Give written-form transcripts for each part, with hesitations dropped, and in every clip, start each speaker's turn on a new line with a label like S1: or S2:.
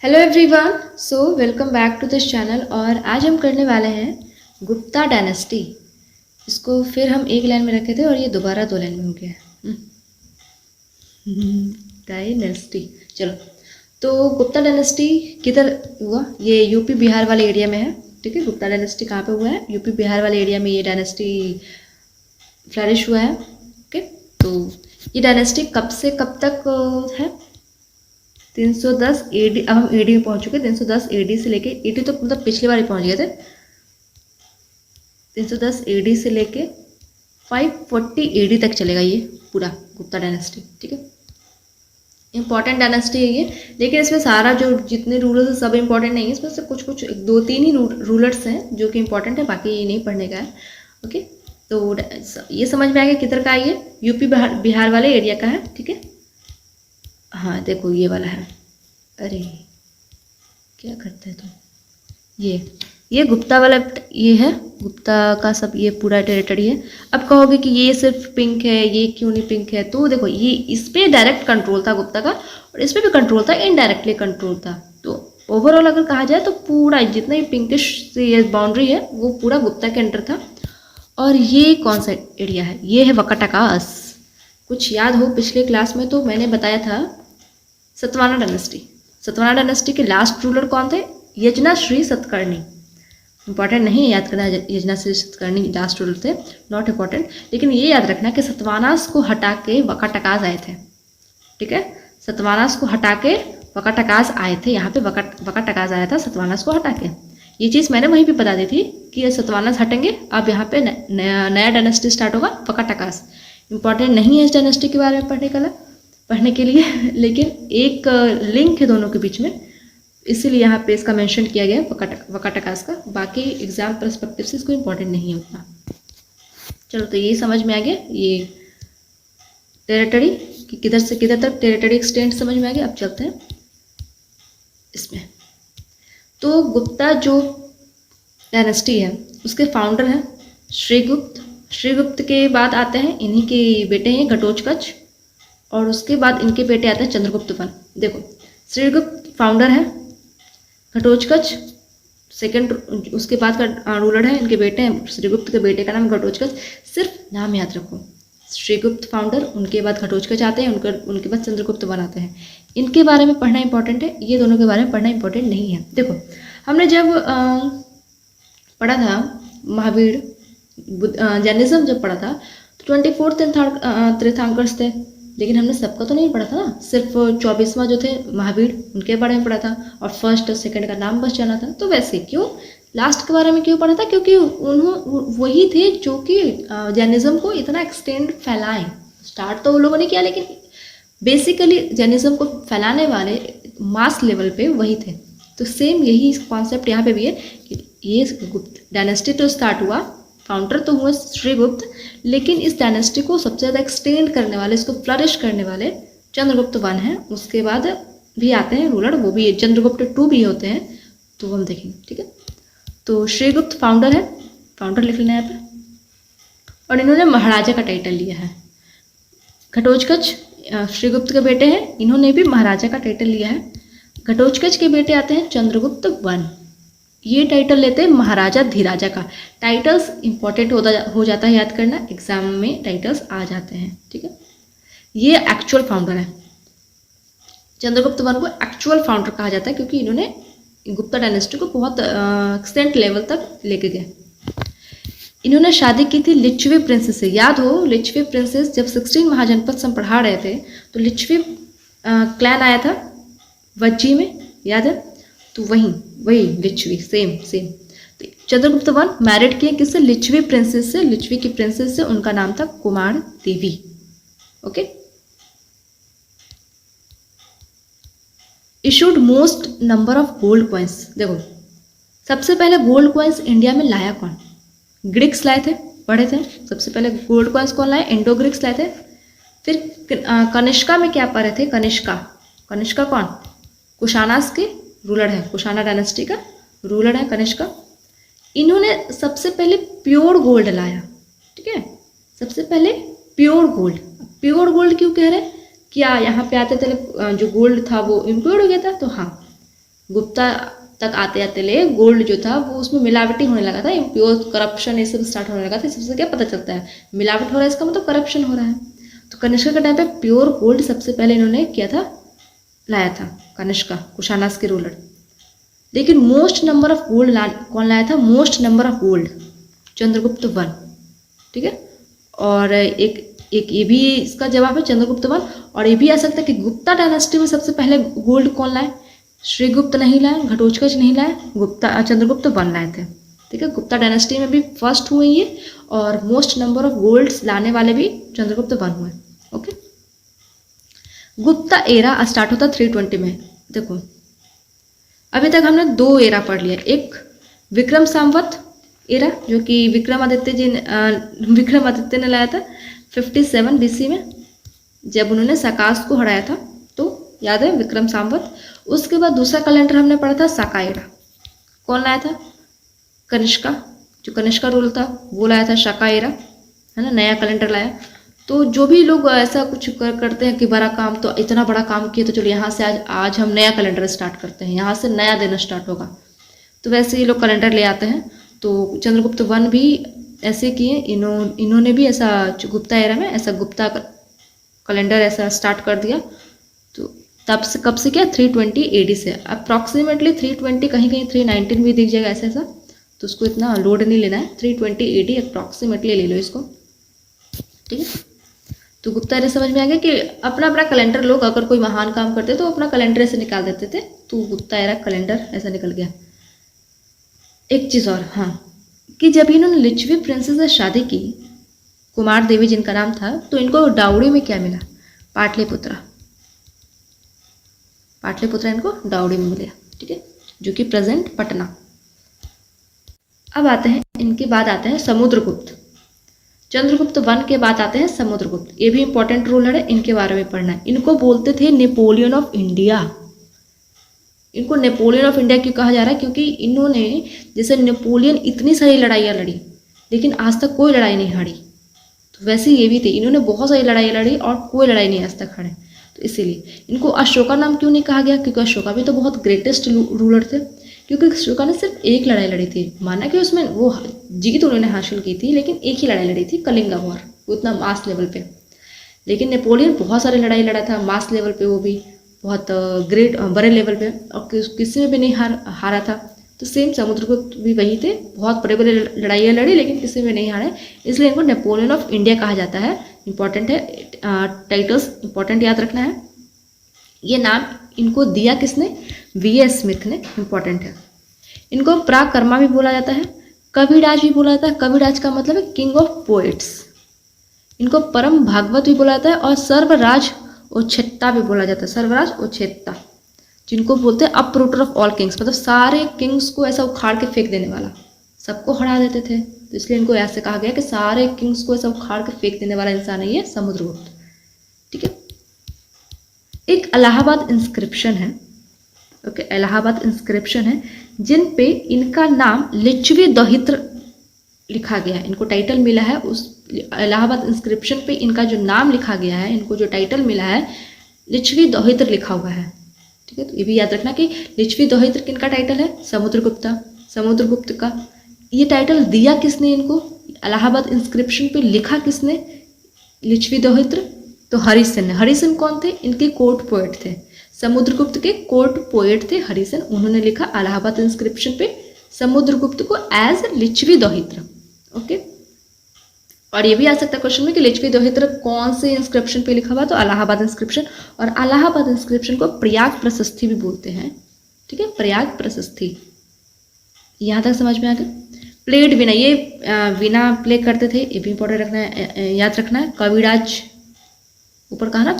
S1: Hello everyone, so welcome back to this channel. और आज हम करने वाले हैं गुप्ता डायनेस्टी। इसको फिर हम एक लाइन में रखे थे और ये दोबारा दो लाइन में हो गया डायनेस्टी। चलो, तो गुप्ता डायनेस्टी किधर हुआ? ये यूपी बिहार वाले एरिया में है। ठीक है, गुप्ता डायनेस्टी कहाँ पे हुआ है? यूपी बिहार वाले एरिया में ये डायनेस्टी फ्लरिश हुआ है। ओके, तो ये डायनेस्टी कब से कब तक है? 310 एडी। अब हम एडी में पहुंच चुके हैं। 310 एडी से लेके, एडी तो मतलब पिछली बार ही पहुंच गए थे। 310 एडी से लेके 540 एडी तक चलेगा ये पूरा गुप्ता डायनेस्टी। ठीक है, इंपॉर्टेंट डायनेस्टी है ये, लेकिन इसमें सारा जो जितने रूलर्स हैं सब इंपॉर्टेंट नहीं है। इसमें से कुछ कुछ दो तीन ही रूलर्स हैं जो कि इंपॉर्टेंट है, बाकी ये नहीं पढ़ने का है। ओके, तो ये समझ में आ गया किधर का है ये? यूपी बिहार वाले एरिया का है। ठीक है, हाँ देखो ये वाला है। अरे क्या करते हैं तुम? ये गुप्ता वाला, ये है गुप्ता का सब, ये पूरा टेरिटरी है। अब कहोगे कि ये सिर्फ पिंक है, ये क्यों नहीं पिंक है? तो देखो, ये इस पे डायरेक्ट कंट्रोल था गुप्ता का, और इस पे भी कंट्रोल था, इनडायरेक्टली कंट्रोल था। तो ओवरऑल अगर कहा जाए तो पूरा जितना ही पिंकिश ये बाउंड्री है वो पूरा गुप्ता के अंडर था। और ये कौन सा एरिया है? ये है वकाटकास। कुछ याद हो पिछले क्लास में तो मैंने बताया था सतवाना डायनेस्टी। सतवाना डायनेस्टी के लास्ट रूलर कौन थे? यजना श्री सतकर्णी। इंपॉर्टेंट नहीं है याद करना, यजना श्री सतकर्णी लास्ट रूलर थे, नॉट इंपॉर्टेंट। लेकिन ये याद रखना कि सतवानास को हटा के वकाटकास आए थे। ठीक है, सतवानास को हटा के वकाटकास आए थे। यहाँ पे वकाटकास आया था सतवानास को हटा के। ये चीज़ मैंने वहीं पे बता दी थी कि ये सतवानास हटेंगे, अब यहाँ पे नया डायनेस्टी स्टार्ट होगा, वकाटकास। इंपॉर्टेंट नहीं है इस डायनेस्टी के बारे में पढ़ने के लिए लेकिन एक लिंक है दोनों के बीच में, इसीलिए यहाँ पे इसका मेंशन किया गया है वकाटकास का। बाकी एग्जाम पर्सपेक्टिव से इसको इम्पोर्टेंट नहीं है उतना। चलो, तो ये समझ में आ गया ये टेरिटरी कि किधर से किधर तक टेरिटरी एक्सटेंड समझ में आ गया। अब चलते हैं इसमें। तो गुप्ता जो डायनेस्टी है उसके फाउंडर हैं श्रीगुप्त। श्रीगुप्त के बाद आते हैं, इन्हीं के बेटे हैं घटोत्कच, और उसके बाद इनके बेटे आते हैं चंद्रगुप्त वन। देखो, श्रीगुप्त फाउंडर है, घटोत्कच सेकंड, उसके बाद का रूलर है, इनके बेटे हैं। श्रीगुप्त के बेटे का नाम घटोत्कच, सिर्फ नाम याद रखो। श्रीगुप्त फाउंडर, उनके बाद घटोत्कच आते हैं, उनके बाद चंद्रगुप्त वन आते हैं। इनके बारे में पढ़ना इंपॉर्टेंट है, ये दोनों के बारे में पढ़ना इंपॉर्टेंट नहीं है। देखो, हमने जब पढ़ा था महावीर जैनिज्म जब पढ़ा था तो 24 तीर्थंकर्स थे, लेकिन हमने सबका तो नहीं पढ़ा था ना, सिर्फ 24वां जो थे महावीर उनके बारे में पढ़ा था, और फर्स्ट और सेकंड का नाम बस जाना था। तो वैसे क्यों लास्ट के बारे में क्यों पढ़ा था? क्योंकि वही थे जो कि जैनिज्म को इतना एक्सटेंड फैलाएं। स्टार्ट तो वो लोगों ने किया, लेकिन बेसिकली जैनिज्म को फैलाने वाले मास लेवल पे वही थे। तो सेम यही कॉन्सेप्ट यहाँ पे भी है कि ये गुप्त डायनेस्टी तो स्टार्ट हुआ, फाउंडर तो हुए श्रीगुप्त, लेकिन इस डायनेस्टी को सबसे ज़्यादा एक्सटेंड करने वाले, इसको फ्लरिश करने वाले चंद्रगुप्त वन हैं। उसके बाद भी आते हैं रूलर, वो भी चंद्रगुप्त टू भी होते हैं, तो हम देखेंगे। ठीक है, तो श्रीगुप्त फाउंडर है, फाउंडर लिख लेना यहाँ पे, और इन्होंने महाराजा का टाइटल लिया है। घटोत्कच श्रीगुप्त के बेटे हैं, इन्होंने भी महाराजा का टाइटल लिया है। घटोत्कच के बेटे आते हैं चंद्रगुप्त वन, ये टाइटल लेते हैं महाराजा धीराजा का। टाइटल्स इंपॉर्टेंट हो जाता है, याद करना, एग्जाम में टाइटल्स आ जाते हैं। ठीक है, ये एक्चुअल फाउंडर है। चंद्रगुप्त वन को एक्चुअल फाउंडर कहा जाता है क्योंकि इन्होंने गुप्ता डायनेस्टी को बहुत एक्सटेंट लेवल तक लेके गए। इन्होंने शादी की थी लिच्छवी प्रिंसेस से। याद हो, लिच्छवी प्रिंसेस जब 16 महाजनपद हम पढ़ा रहे थे तो लिच्छवी क्लैन आया था वज्जी में, याद है? तो वही लिच्छवी, सेम। तो चंद्रगुप्त वन मैरिड किए किससे? लिच्छवी प्रिंसेस से, लिच्छवी की प्रिंसेस से। उनका नाम था Kumar Devi. Okay, issued most number of gold coins. देखो, सबसे पहले गोल्ड कॉइन्स इंडिया में लाया कौन? ग्रीक्स लाए थे, पढ़े थे। सबसे पहले गोल्ड कॉइन्स कौन लाए? इंडो ग्रीक्स लाए थे। फिर कनिष्का में क्या पढ़े थे? कनिष्का कौन? कुशानास के रूलर है, कुशाना डायनेस्टी का रूलर है कनिष्का। इन्होंने सबसे पहले प्योर गोल्ड लाया। ठीक है, सबसे पहले प्योर गोल्ड। प्योर गोल्ड क्यों कह रहे हैं? क्या यहाँ पे आते थे जो गोल्ड था वो इम्प्योर हो गया था? तो हाँ, गुप्ता तक आते आते ले गोल्ड जो था वो उसमें मिलावटी होने लगा था, प्योर करप्शन ये सब स्टार्ट होने लगा था। इससे क्या पता चलता है, मिलावट हो रहा है इसका मतलब करप्शन हो रहा है। तो कनिष्का के टाइम पे प्योर गोल्ड सबसे पहले इन्होंने किया था, लाया था कनिष्का, कुशानास के रूलर। लेकिन मोस्ट नंबर ऑफ गोल्ड कौन लाया था, most number of gold Chandragupta one, ठीक है। और एक ये भी इसका जवाब है चंद्रगुप्त वन। और ये भी आ सकता है कि गुप्ता डायनेस्टी में सबसे पहले गोल्ड कौन लाए, श्रीगुप्त नहीं लाए, घटोत्कच नहीं लाए, चंद्रगुप्त वन लाए थे, ठीक है। गुप्ता डायनेस्टी में भी फर्स्ट हुए ये, और मोस्ट नंबर ऑफ गोल्ड्स लाने वाले भी चंद्रगुप्त वन हुए। ओके, गुप्ता एरा स्टार्ट होता 320 में। देखो अभी तक हमने 2 एरा पढ़ लिया, एक विक्रम संवत एरा जो कि विक्रमादित्य ने लाया था 57 BC में, जब उन्होंने साकास को हराया था, तो याद है विक्रम संवत। उसके बाद दूसरा कैलेंडर हमने पढ़ा था साका एरा, कौन लाया था, कनिष्का, जो कनिष्का रूल था वो लाया था साका एरा, है ना, नया कैलेंडर लाया। तो जो भी लोग ऐसा कुछ करते हैं कि बड़ा काम, तो इतना बड़ा काम किया तो चलो यहाँ से आज हम नया कैलेंडर स्टार्ट करते हैं, यहाँ से नया दिन स्टार्ट होगा, तो वैसे ये लोग कैलेंडर ले आते हैं। तो चंद्रगुप्त वन भी ऐसे किए, इन्होंने भी ऐसा गुप्ता एरा में ऐसा गुप्ता कैलेंडर ऐसा स्टार्ट कर दिया। तो तब से कब से क्या, 320 AD से, अप्रॉक्सीमेटली 320, कहीं कहीं 319 भी दिख जाएगा ऐसा, तो उसको इतना लोड नहीं लेना है, 320 AD अप्रॉक्सीमेटली ले लो इसको, ठीक है। तो गुप्ता एरा समझ में आ गया कि अपना अपना कैलेंडर, लोग अगर कोई महान काम करते तो अपना कैलेंडर ऐसे निकाल देते थे, तो गुप्ता एरा कैलेंडर ऐसा निकल गया। एक चीज़ और, हाँ, कि जब इन्होंने लिच्छवी प्रिंसेस से शादी की, कुमार देवी जिनका नाम था, तो इनको डाउरी में क्या मिला, पाटलिपुत्रा इनको डाउरी में मिला, ठीक है, जो कि प्रेजेंट पटना। अब आते हैं, इनके बाद आते हैं समुद्रगुप्त। चंद्रगुप्त वन के बाद आते हैं समुद्रगुप्त, ये भी इंपॉर्टेंट रूलर है, इनके बारे में पढ़ना है। इनको बोलते थे नेपोलियन ऑफ इंडिया। इनको नेपोलियन ऑफ इंडिया क्यों कहा जा रहा है, क्योंकि इन्होंने, जैसे नेपोलियन इतनी सारी लड़ाइयाँ लड़ी लेकिन आज तक कोई लड़ाई नहीं हारी, तो वैसे ये भी थे, इन्होंने बहुत सारी लड़ाइयाँ लड़ी और कोई लड़ाई नहीं आज तक हारे। तो इसीलिए इनको अशोका नाम क्यों नहीं कहा गया, क्योंकि अशोका भी तो बहुत ग्रेटेस्ट रूलर थे, क्योंकि अशोका ने सिर्फ एक लड़ाई लड़ी थी, माना कि उसमें वो जीत उन्होंने हासिल की थी, लेकिन एक ही लड़ाई लड़ी थी, कलिंगा वॉर, उतना मास लेवल पे। लेकिन नेपोलियन बहुत सारी लड़ाई लड़ा था मास लेवल पे, वो भी बहुत ग्रेट बड़े लेवल पे, और किसी में भी नहीं हारा था। तो सेम समुद्रगुप्त भी वही थे, बहुत बड़े बड़े लड़ाइयाँ लड़ी लेकिन किसी में नहीं हारे, इसलिए इनको नेपोलियन ऑफ इंडिया कहा जाता है। इंपॉर्टेंट है, टाइटल्स इंपॉर्टेंट याद रखना है। ये नाम इनको दिया किसने, V.S. स्मिथ ने, इंपॉर्टेंट है। इनको पराकर्मा भी बोला जाता है, कविराज भी बोला जाता है, कविराज का मतलब है किंग ऑफ पोएट्स। इनको परम भागवत भी बोला जाता है, और सर्वराज ओछेत्ता भी बोला जाता है, सर्वराज ओछेत्ता, जिनको बोलते हैं अपरूटर ऑफ ऑल किंग्स, मतलब सारे किंग्स को ऐसा उखाड़ के फेंक देने वाला, सबको हरा देते थे, तो इसलिए इनको ऐसे कहा गया कि सारे किंग्स को ऐसा उखाड़ के फेंक देने वाला इंसान है ये समुद्रगुप्त, ठीक है। एक इलाहाबाद इंस्क्रिप्शन है, ओके, इलाहाबाद इंस्क्रिप्शन है, जिन पे इनका नाम लिच्छवी दोहित्र लिखा गया है, इनको टाइटल मिला है, उस इलाहाबाद इंस्क्रिप्शन पे इनका जो नाम लिखा गया है, इनको जो टाइटल मिला है, लिच्छवी दोहित्र लिखा हुआ है, ठीक है। तो ये भी याद रखना कि लिच्छवी दोहित्र किनका टाइटल है, समुद्रगुप्त का। ये टाइटल दिया किसने इनको, इलाहाबाद इंस्क्रिप्शन पे लिखा किसने लिच्छवी दोहित्र, तो हरिसेन ने। हरिसेन कौन थे, इनके कोर्ट पोएट थे, समुद्रगुप्त के कोर्ट पोएट थे हरिसेन, उन्होंने लिखा इलाहाबाद इंस्क्रिप्शन पे समुद्रगुप्त को एज लिच्छवी दोहित्र, ओके। और ये भी आ सकता है क्वेश्चन में कि लिच्छवी दोहित्र कौन से इंस्क्रिप्शन पे लिखा हुआ, तो इलाहाबाद इंस्क्रिप्शन। और इलाहाबाद इंस्क्रिप्शन को प्रयाग प्रशस्ति भी बोलते हैं, ठीक है, प्रयाग प्रशस्ति। यहाँ तक समझ में आ गया। प्लेड वीणा, ये वीणा प्ले करते थे, ये भी इंपॉर्टेंट रखना है, याद रखना है। कविराज, ऊपर कहा ना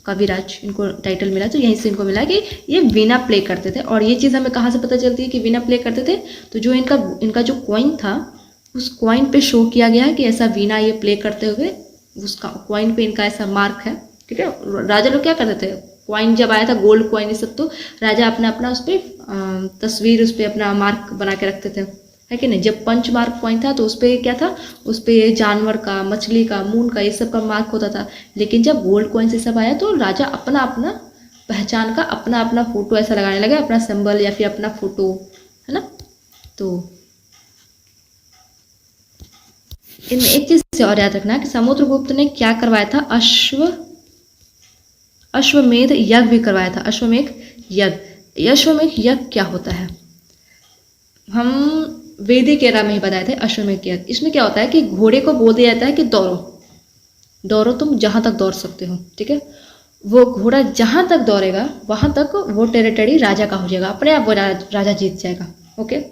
S1: कविराज, इनको टाइटल मिला, तो यहीं से इनको मिला कि ये वीणा प्ले करते थे। और ये चीज़ हमें कहाँ से पता चलती है कि वीणा प्ले करते थे, तो जो इनका जो कॉइन था, उस कॉइन पे शो किया गया है कि ऐसा वीणा ये प्ले करते हुए, उसका कॉइन पे इनका ऐसा मार्क है, ठीक है। राजा लोग क्या करते थे, कॉइन जब आया था गोल्ड कॉइन ये सब, तो राजा अपना उस पर तस्वीर, उस पर अपना मार्क बना के रखते थे, है कि नहीं। जब पंच मार्क कॉइन था तो उस पर क्या था, उस पर जानवर का, मछली का, मून का, ये सब का मार्क होता था। लेकिन जब गोल्ड कॉइन से सब आया तो राजा अपना पहचान का अपना अपना फोटो ऐसा लगाने लगा, अपना सिंबल या फिर अपना फोटो, है ना। तो इनमें एक चीज से और याद रखना कि समुद्रगुप्त ने क्या करवाया था, अश्वमेध यज्ञ भी करवाया था। अश्वमेध यज्ञ, अश्वमेध यज्ञ क्या होता है, हम वैदिक एरा में ही बताए थे। अश्वमेध यज्ञ, इसमें क्या होता है कि घोड़े को बोल दिया जाता है कि दौड़ो दौड़ो, तुम जहाँ तक दौड़ सकते हो, ठीक है। वो घोड़ा जहाँ तक दौड़ेगा वहाँ तक वो टेरिटरी राजा का हो जाएगा, अपने आप वो राजा जीत जाएगा। ओके,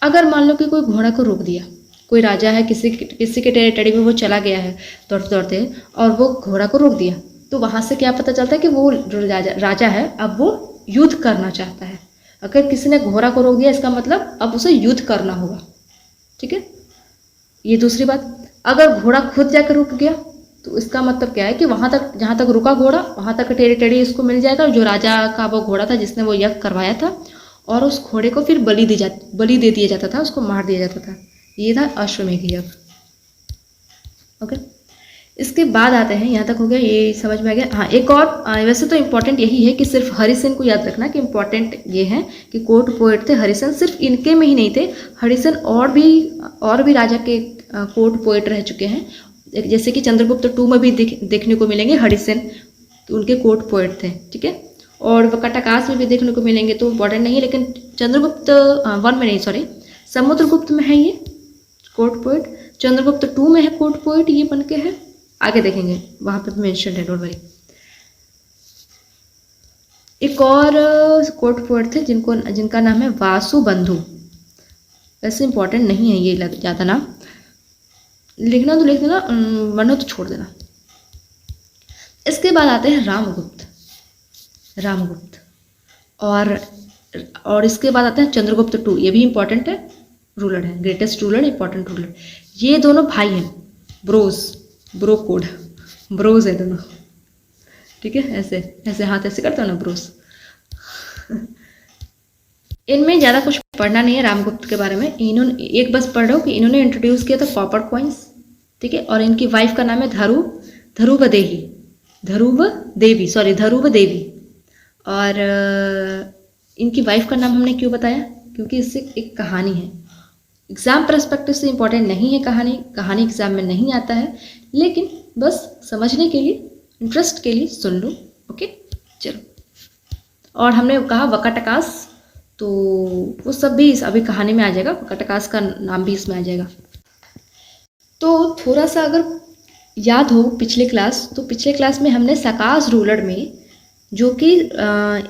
S1: अगर मान लो कि कोई घोड़ा को रोक दिया, कोई राजा है किसी के टेरिटरी में वो चला गया है दौड़ते दौड़ते और वो घोड़ा को रोक दिया, तो वहाँ से क्या पता चलता है कि वो जो राजा है अब वो युद्ध करना चाहता है। अगर किसी ने घोड़ा को रोक दिया इसका मतलब अब उसे युद्ध करना होगा, ठीक है। ये दूसरी बात, अगर घोड़ा खुद जाकर रुक गया तो इसका मतलब क्या है कि वहाँ तक जहाँ तक रुका घोड़ा वहाँ तक टेरिटरी इसको मिल जाएगा, जो राजा का वो घोड़ा था जिसने वो यज्ञ करवाया था, और उस घोड़े को फिर बलि दे दिया जाता था, उसको मार दिया जाता था। ये था अश्वमेध यज्ञ। ओके, इसके बाद आते हैं, यहाँ तक हो गया, ये समझ में आ गया। हाँ, एक और वैसे तो इम्पोर्टेंट यही है कि सिर्फ हरिसेन को याद रखना कि इम्पोर्टेंट ये है कि कोर्ट पोएट थे हरिसेन, सिर्फ इनके में ही नहीं थे, हरिसेन और भी राजा के कोर्ट पोएट रह चुके हैं। जैसे कि चंद्रगुप्त टू में भी देखने को मिलेंगे हरिसेन, उनके कोर्ट पोएट थे, ठीक है। और वकटाकाश में भी देखने को मिलेंगे, तो इम्पोर्टेंट नहीं है, लेकिन चंद्रगुप्त वन में नहीं, सॉरी, समुद्रगुप्त में है ये कोर्ट पोएट, चंद्रगुप्त टू में है कोर्ट पोएट, ये बन के है, आगे देखेंगे वहाँ पे मेंशन है, डोंट वरी। एक और कोर्ट पोएट थे जिनका नाम है वासुबंधु, वैसे इंपॉर्टेंट नहीं है ये ज़्यादा नाम, लिखना तो लिख देना, वरना तो छोड़ देना। इसके बाद आते हैं रामगुप्त और इसके बाद आते हैं चंद्रगुप्त टू, ये भी इंपॉर्टेंट है, रूलर है, ग्रेटेस्ट रूलर, इंपॉर्टेंट रूलर। ये दोनों भाई हैं, ब्रोज है दोनों, ठीक है। ऐसे हाथ ऐसे करते हो ना, ब्रोस। इनमें ज़्यादा कुछ पढ़ना नहीं है रामगुप्त के बारे में, इन्होंने एक बस पढ़ रहा हूँ कि इन्होंने इंट्रोड्यूस किया था कॉपर कॉइन्स, ठीक है। और इनकी वाइफ का नाम है ध्रुव देवी। और इनकी वाइफ का नाम हमने क्यों बताया, क्योंकि इससे एक कहानी है, एग्जाम परस्पेक्टिव से इंपॉर्टेंट नहीं है कहानी एग्जाम में नहीं आता है, लेकिन बस समझने के लिए, इंटरेस्ट के लिए सुन लो। ओके, चलो। और हमने कहा वकटाकाश, तो वो सब भी अभी कहानी में आ जाएगा, वकटाकाश का नाम भी इसमें आ जाएगा। तो थोड़ा सा अगर याद हो पिछले क्लास में हमने सकास रूलर में, जो कि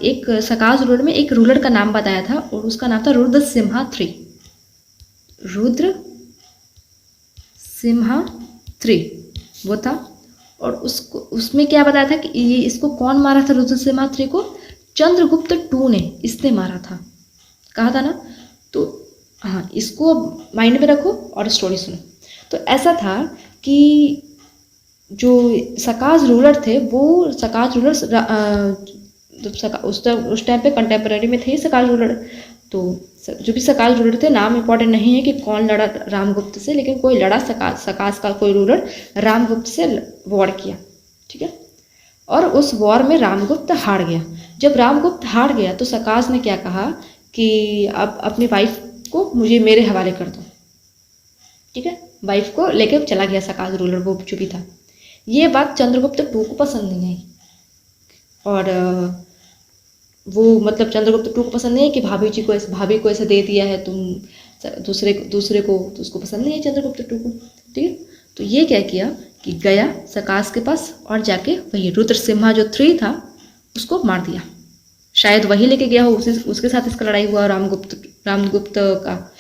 S1: एक सकास रूलर में एक रूलर का नाम बताया था और उसका नाम था रुद्रसिम्हा III, वो था। और उसमें क्या बताया था कि ये इसको कौन मारा था, रुद्रसिम्हा III को चंद्रगुप्त टू ने, इसने मारा था, कहा था ना। तो हाँ, इसको माइंड में रखो और स्टोरी सुनो। तो ऐसा था कि जो सकास रूलर थे, वो सकास रूलर उस टाइम पे कंटेम्प्रेरी में थे सकास रूलर। तो जो भी सकास रूलर थे, नाम इंपॉर्टेंट नहीं है कि कौन लड़ा रामगुप्त से, लेकिन कोई लड़ा, सकास का कोई रूलर रामगुप्त से वॉर किया, ठीक है। और उस वॉर में रामगुप्त हार गया। जब रामगुप्त हार गया तो सकास ने क्या कहा कि अब अपनी वाइफ को मुझे मेरे हवाले कर दो, ठीक है। वाइफ को लेके चला गया सकास रूलर, वो जो भी था। ये बात चंद्रगुप्त टू को पसंद नहीं आई, और वो मतलब चंद्रगुप्त टू को पसंद नहीं है कि भाभी को ऐसे दे दिया है तुम दूसरे को, तो उसको पसंद नहीं है चंद्रगुप्त टू को, ठीक है। तो ये क्या किया कि गया सकास के पास और जाके वही रुद्रसिम्हा जो III था उसको मार दिया। शायद वही लेके गया हो, उसके साथ इसका लड़ाई हुआ रामगुप्त का,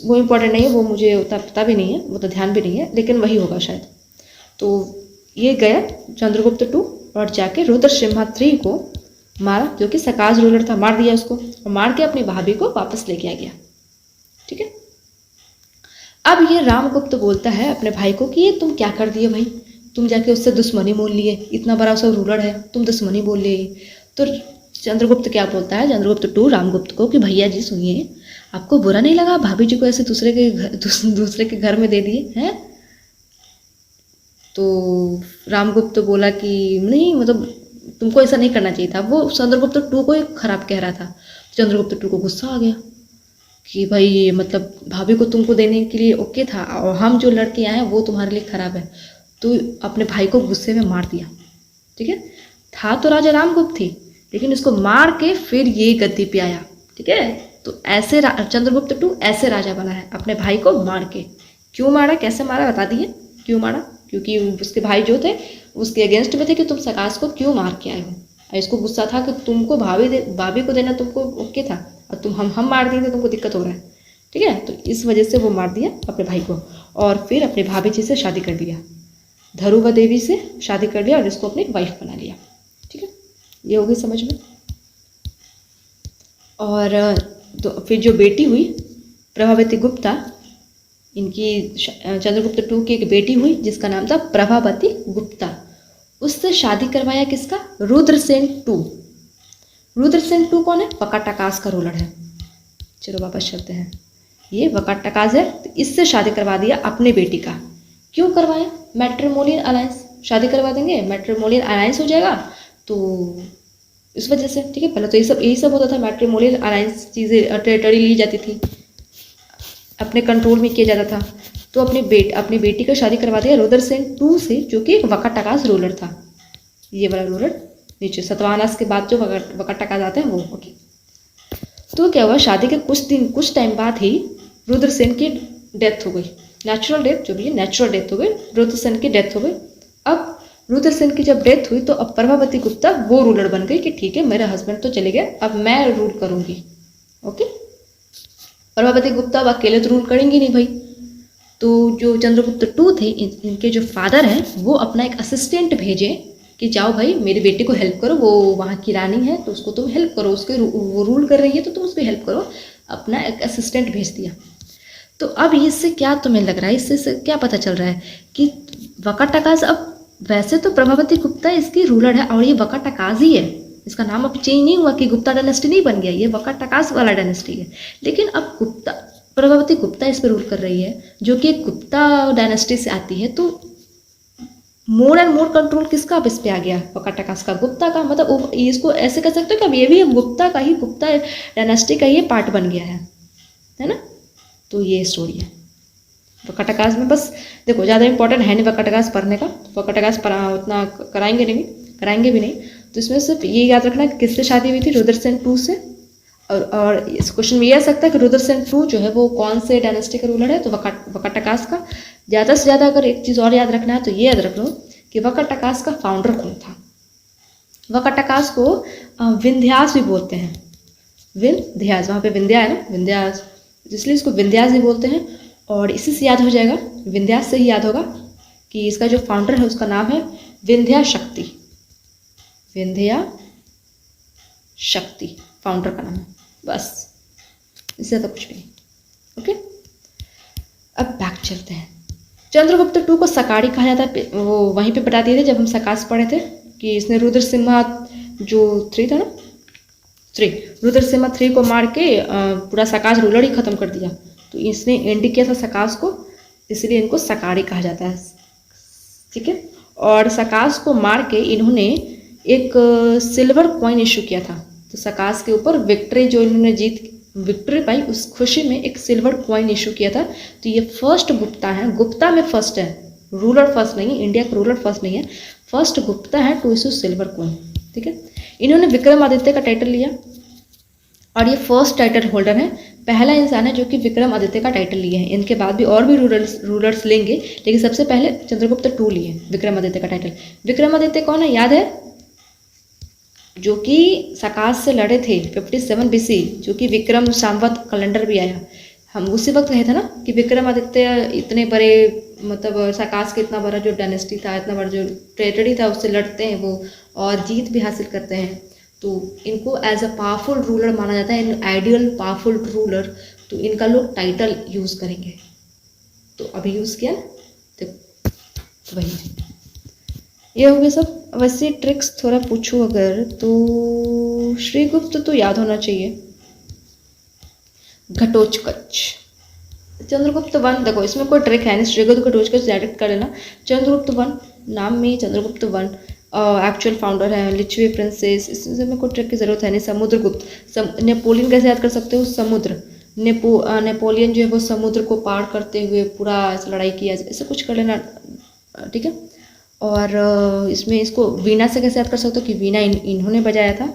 S1: वो इम्पोर्टेंट नहीं है, वो मुझे उतना पता भी नहीं है, वो तो ध्यान भी नहीं है, लेकिन वही होगा शायद। तो ये गया चंद्रगुप्त टू और जाके रुद्रसिम्हा III को मारा, जो कि सकास रूलर था, मार दिया उसको, और मार के अपनी भाभी को वापस लेके आ गया, ठीक है। अब ये रामगुप्त बोलता है अपने भाई को कि ये तुम क्या कर दिए भाई, तुम जाके उससे दुश्मनी मोल लिए, इतना बड़ा उसका रूलर है, तुम दुश्मनी बोल लिए। तो चंद्रगुप्त क्या बोलता है, चंद्रगुप्त टू रामगुप्त को कि भैया जी सुनिए, आपको बुरा नहीं लगा भाभी जी को ऐसे दूसरे के घर में दे दिए हैं। तो रामगुप्त बोला कि नहीं, मतलब तुमको ऐसा नहीं करना चाहिए था। वो चंद्रगुप्त टू को ही खराब कह रहा था। चंद्रगुप्त टू को गुस्सा आ गया कि भाई मतलब भाभी को तुमको देने के लिए ओके था और हम जो लड़के आए हैं वो तुम्हारे लिए खराब है। तो अपने भाई को गुस्से में मार दिया। ठीक है, था तो राजा रामगुप्त थी, लेकिन उसको मार के फिर ये गद्दी पे आया। ठीक है, तो ऐसे चंद्रगुप्त टू ऐसे राजा बना है, अपने भाई को मार के। क्यों मारा, कैसे मारा बता दिए। क्यों मारा, क्योंकि उसके भाई जो थे उसके अगेंस्ट में थे कि तुम सकाश को क्यों मार के आए हो। इसको गुस्सा था कि तुमको भाभी को देना तुमको ओके था और तुम हम मार दिए थे, तुमको दिक्कत हो रहा है। ठीक है, तो इस वजह से वो मार दिया अपने भाई को और फिर अपने भाभी जी से शादी कर लिया, धरुवा देवी से शादी कर लिया और इसको अपनी वाइफ बना लिया। ठीक है, ये हो गई समझ में। और तो फिर जो बेटी हुई प्रभावती गुप्ता, इनकी चंद्रगुप्त टू की एक बेटी हुई जिसका नाम था प्रभावती गुप्ता। उससे शादी करवाया किसका, रुद्रसेन टू। रुद्रसेन टू कौन है, वकाटकास का रूलर है। चलो वापस चलते हैं, ये वकाटकास है, तो इससे शादी करवा दिया अपने बेटी का। क्यों करवाया, मैट्रिमोनियल अलायंस, शादी करवा देंगे मैट्रिमोनियल अलायंस हो जाएगा, तो इस वजह से। ठीक है, पहले तो यही सब होता था, मैट्रिमोनियल अलायंस चीज़ें टेरिटरी ली जाती थी, अपने कंट्रोल में किया जाता था। तो अपनी बेटी का शादी करवा दिया रुद्रसेन टू से, जो कि एक वकाटकास रूलर था। ये वाला रूलर नीचे सतवाहनास के बाद जो वकाटकास आते हैं वो। ओके, तो क्या हुआ, शादी के कुछ टाइम बाद ही रुद्रसेन की डेथ हो गई। नेचुरल डेथ, जो भी है नेचुरल डेथ हो गई, रुद्रसेन की डेथ हो गई। अब रुद्रसेन की जब डेथ हुई तो अब प्रभावती गुप्ता वो रूलर बन गई कि ठीक है मेरा हस्बैंड तो चले गए, अब मैं रूल करूंगी। ओके, प्रभावती गुप्ता अब अकेले तो रूल करेंगी नहीं भाई। तो जो चंद्रगुप्त टू थे, इनके जो फादर हैं, वो अपना एक असिस्टेंट भेजे कि जाओ भाई मेरी बेटी को हेल्प करो, वो वहाँ की रानी है तो उसको तुम हेल्प करो, उसके वो रूल कर रही है तो तुम उसको हेल्प करो। अपना एक असिस्टेंट भेज दिया। तो अब इससे क्या तुम्हें लग रहा है, इससे क्या पता चल रहा है कि वकाटकास, अब वैसे तो प्रभावती गुप्ता इसकी रूलर है और ये वकाटकास ही है, इसका नाम अब चेंज नहीं हुआ कि गुप्ता डायनेस्टी नहीं बन गया, ये वकाटकास वाला डायनेस्टी है। लेकिन अब प्रभावती गुप्ता इस पर रूल कर रही है, जो कि गुप्ता डायनेस्टी से आती है। तो मोर एंड मोर कंट्रोल किसका अब इस पे आ गया, वकाटकास का, गुप्ता का। मतलब इसको ऐसे कह सकते हो कि अब ये भी गुप्ता का ही, गुप्ता डायनेस्टी का ये पार्ट बन गया है ना। तो ये स्टोरी है वकाटकास में। बस देखो, ज़्यादा इंपॉर्टेंट है नहीं वकाटकास पढ़ने का, वकाटकास उतना कराएंगे भी नहीं। तो इसमें सिर्फ ये याद रखना कि किससे शादी हुई थी, रुद्रसेन टू से। और इस क्वेश्चन में ये आ सकता है कि रुद्रसेन टू जो है वो कौन से डायनेस्टी का रूलर है, तो वकाटकास का। ज़्यादा से ज़्यादा अगर एक चीज़ और याद रखना है तो ये याद रख लो कि वकाटकास का फाउंडर कौन था। वकाटकास को विंध्यास भी बोलते हैं, विंध्यास, वहाँ पे विंध्या है ना, विंध्यास, इसलिए इसको विंध्यास भी बोलते हैं। और इसी से याद हो जाएगा, विंध्यास से ही याद होगा कि इसका जो फाउंडर है उसका नाम है विंध्या शक्ति। विंध्या शक्ति फाउंडर का नाम है, बस, इससे ज़्यादा कुछ भी नहीं। ओके, अब बैक चलते हैं। चंद्रगुप्त टू को सकारी कहा जाता है, वो वहीं पे बता दिए थे जब हम सकाश पढ़े थे कि इसने रुद्रसिम्हा जो 3 था ना, 3, रुद्रसिम्हा 3 को मार के पूरा सकाश रूलर ही खत्म कर दिया। तो इसने एंड किया था सकाश को, इसलिए इनको सकारी कहा जाता है। ठीक है, और सकाश को मार के इन्होंने एक सिल्वर कॉइन इशू किया था। तो सकाश के ऊपर विक्ट्री जो इन्होंने विक्ट्री पाई, उस खुशी में एक सिल्वर कॉइन इशू किया था। तो ये फर्स्ट गुप्ता है, गुप्ता में फर्स्ट है, रूलर फर्स्ट नहीं, इंडिया का रूलर फर्स्ट नहीं है, फर्स्ट गुप्ता है टू इशू सिल्वर कॉइन। ठीक है, इन्होंने विक्रमादित्य का टाइटल लिया और ये फर्स्ट टाइटल होल्डर है, पहला इंसान है जो कि विक्रमादित्य का टाइटल लिए हैं। इनके बाद भी और भी रूलर्स लेंगे, लेकिन सबसे पहले चंद्रगुप्त टू लिए विक्रमादित्य का टाइटल। विक्रमादित्य कौन है, याद है, जो कि सकाश से लड़े थे 57 BC, जो कि विक्रम संवत कैलेंडर भी आया। हम उसी वक्त कहे थे ना कि विक्रमादित्य इतने बड़े, मतलब सकाश का इतना बड़ा जो डायनेस्टी था, इतना बड़ा जो टेरिटरी था, उससे लड़ते हैं वो और जीत भी हासिल करते हैं। तो इनको एज अ पावरफुल रूलर माना जाता है, इन आइडियल पावरफुल रूलर। तो इनका लोग टाइटल यूज़ करेंगे। तो अभी यूज़ किया ना, तो वही ये हो गया सब। वैसे ट्रिक्स थोड़ा पूछूं अगर, तो श्रीगुप्त तो याद होना चाहिए, घटोत्कच, चंद्रगुप्त 1, देखो इसमें कोई ट्रिक है नहीं, श्रीगुप्त घटोत्कच डायरेक्ट कर लेना। चंद्रगुप्त 1 नाम में, चंद्रगुप्त 1 एक्चुअल फाउंडर है लिच्छवी प्रिंसेस, इसमें मेरे को ट्रिक की ज़रूरत है नहीं। समुद्रगुप्त, नेपोलियन कैसे याद कर सकते हो? समुद्र, नेपोलियन जो है वो समुद्र को पार करते हुए पूरा लड़ाई किया, ऐसे कुछ कर लेना, ठीक है। और इसमें इसको वीणा से कैसे याद कर सकते हो कि वीणा इन्होंने बजाया था।